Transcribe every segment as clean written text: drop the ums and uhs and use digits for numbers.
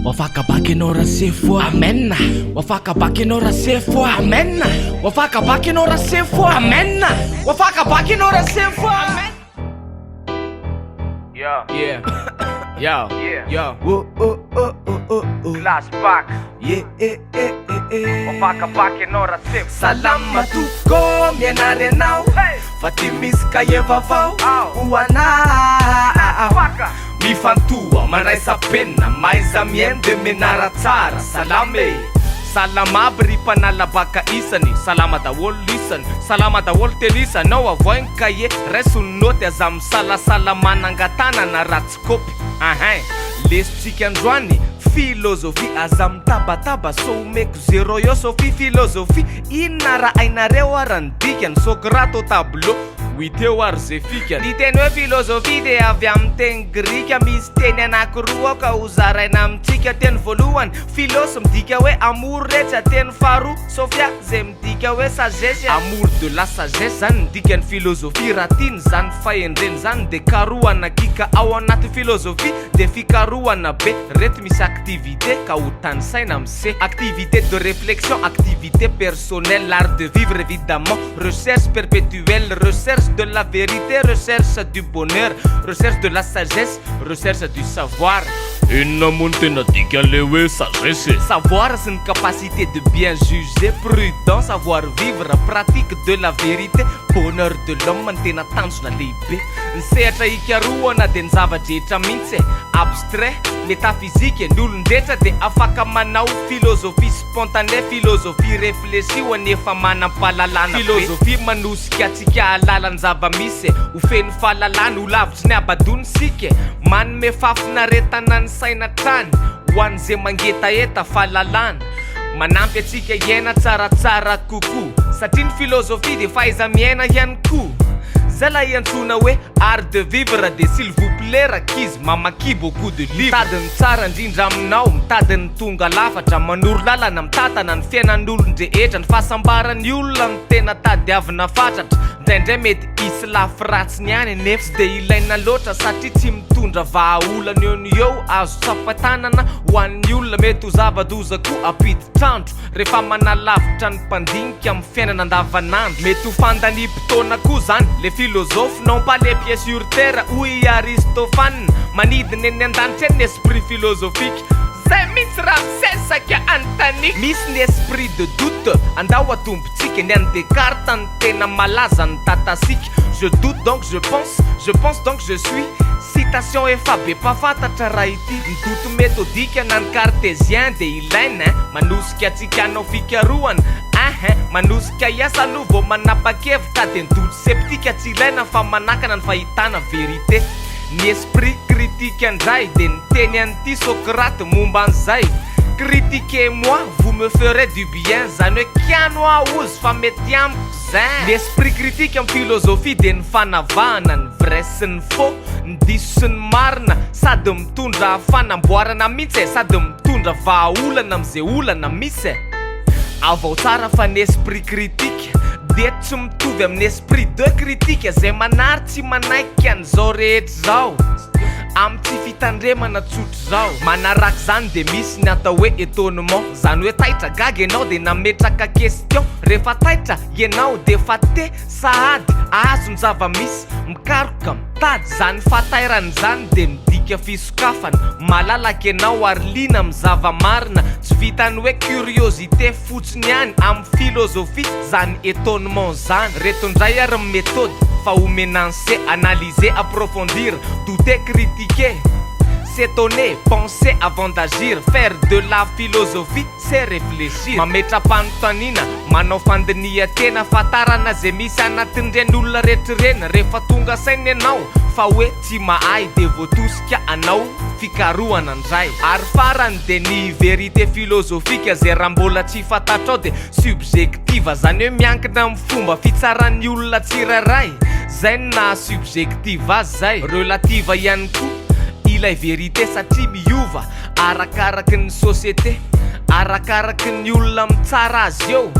Wafaka bakinao rasefo. Amen. Wafaka bakinao rasefo. Amen. Wafaka bakinao rasefo. Amen. Wafaka bakinao rasefo. Amen. Yeah. Yeah. Yeah. Yo. Class Bacc. Yeah. Wafaka rasefo. Salama tuko mienare nao. Fatimiska yevavao. Uana. Bacc. Mifantua manaisa pena maiza miende menara tsara. Salame. Salama aby ry mpanala baka isany. Salama daholo isany. Salama daholo telisany. Nao avoin kaye raisony noty aza misalasala manangatanana ratsikopy. Lesitsika androany filôzôfia aza mitabataba someko zero eo sofia filôzôfia. Inona raha ainareo arany dikany Sokrato tableau witeo ary ze fikany. Ny teny hoe filôzôfia de avy amin'ny teny grika. Misy teny anakiroa ka hozaraina amintsika. Teny voalohany filôsy midika hoe amour rehetra. Teny faharoa sofia ze midika hoe sagesse. Amour de la sagesse zany midikany filôzôfia. Ratiny zany fahendreny zany de karohana kika ao anaty filôzôfia de fikarohana be. Reto misy activité ka ho tany saina mise. Activité de réflexion, activité personnelle, l'art de vivre évidemment, recherche perpétuelle, recherche de la vérité, recherche du bonheur, recherche de la sagesse, recherche du savoir. Inona moa no tena dika le hoe sagesse? Savoir c'est une capacité de bien juger, prudent, savoir vivre, pratique de la vérité, bonheur de l'homme ny tena tanjona lehibe. Ny sehatra hikarohana de ny zava-drehetra mihitsy abstrait, métaphysique. Ny olon-drehetra de afaka manao philosophie spontanée, philosophie réfléchie ho anefa manam-pahalalana. Philosophie manosika atsika alalany zava-misy ho feno fahalalana, ho lavitry ny abadonsika, manome fafinaretana ny saina trany ho an'izay mangetaeta fahalalana. Manampy atsika iaina tsaratsara kokoa satria ny filôzôfia de fahaiza miaina ihany koa. Zay la iantsona hoe art de vivre de s'il vous plaît rakizy mamaky beaucoup de livres. Mitadiny tsara indrindra aminao, mitadiny tonga lafatra, manoro lalana mitatana ny fiainan'olon-drehetra. Ny fahasambaran'ny olona ny tena tadiavina fatratra. Indraindray mety isy lafy ratsiny ihany nefa tsy de ilaina loatra satria tsy mitondra vahaolana eo ny eo. Azo tsapatanana ho an'ny olona mety ho zava-doza koa ampidi-trandro rehefa manalavitra ny mpandinika amin'ny fiainana andavanandro. Mety ho fandanimpotoana koa zany le philosophe non pas les pieds sur terre. Oui Aristophane manidiny eny an-danitra eny ny esprit philosophique. Zay mihitsy raha misesaka anontaniky. Misy ny esprit de doute andao atombotsika ny any Descartes ny tena malaza ny tatasika. Je doute donc je pense donc je suis. Citation efa be mpafantatra raha ity. Ny doute méthodique na ny cartésien de ilaina manosika atsika anao fikarohana. Manosika iasa aloha vao manapa-kevitra de ny doute sceptique tsy ilaina fa manakana ny fahitana vérité. Ny esprit critique andray de ny teny an'ity Sokrate momba an'izay. Critiquez-moi, vous me ferez du bien. Zany hoe kiano aozy fa mety amiko zay. Ny esprit critique amin'ny philosophie de ny fanavahana ny vrai sy ny faux, ny diso sy ny marina, sady mitondra fanamboarana mihitsy sady mitondra vahaolana am'izay olana misy. Avao tsara fa ny esprit critique de tsy mitovy amin'ny esprit de critique zay manary tsy manaiky an'izao rehetra zao. Amin'ny tsy fitandremana tsotro zao manaraka zany de misy ny atao hoe étonnement. Zany hoe taitra gaga ianao de nametraka question. Rehefa taitra ianao de fa te sahady azo ny zava-misy mikaroka mitady. Zany fatairany zany de midika fisokafana. Malalaka ianao ary lina amin'ny zava-marina. Tsy vitany hoe curiosité fotsiny ihany amin'ny philosophie zany étonnement zany. Reto indray ary méthode fa homenancer, analyser, approfondir, douter, critiquer, s'étonner, penser avant d'agir. Faire de la philosophie, c'est réfléchir. Mametra-panontaniana, manao fandinihan-tena, fatarana zay misy anatin'ireny olona rehetrareny. Rehefa tonga saina ianao fa hoe tsy mahay de voatosika anao fikarohana andray. Ary farany de ny vérité philosophique zay raha mbola tsy fantatrao de subjective. Zany hoe miankina amin'ny fomba fitsaran'ny olona tsirairay. Zay na subjective azy zay. Relative ihany koa ilay vérité satria miova arakaraky ny société, arakaraky ny olona mitsara azy eo,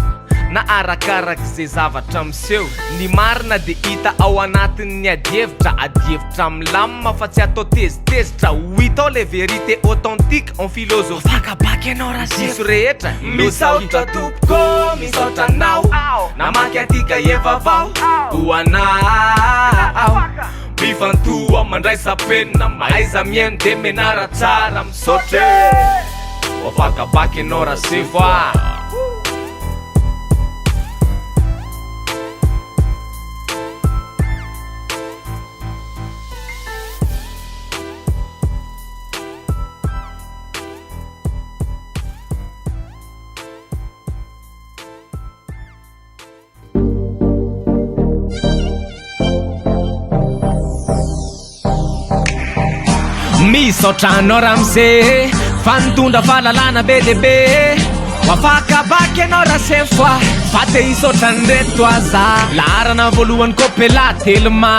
na arakaraky zay zavatra miseho ny marina de hita ao anatin'ny adievitra milamina fa tsy atao tezitezitra ho itao le vérité authentique en philosophie Vakabaky anao raha diso rehetra misaotra tompoko misaotra anao namaky atika evavao ho anao mifantoa mandray sapenina mahaiza miaino de menara tsara misaotra vakabaky anao raha sevoa misaotra anao ramse fanitondra fahalalana be dehibe mafakabaky anao raha sefoa fa te hisaotra nyreto aza laharana voalohany kopela telma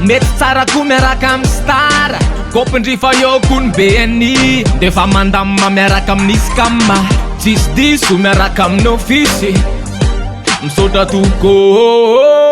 mety tsara koa miaraka amin'ny stara kopindrifa eo koa ny beany defa mandamma miaraka amin'isy kamma tsisy diso miaraka amin'ny ofisy misaotra toko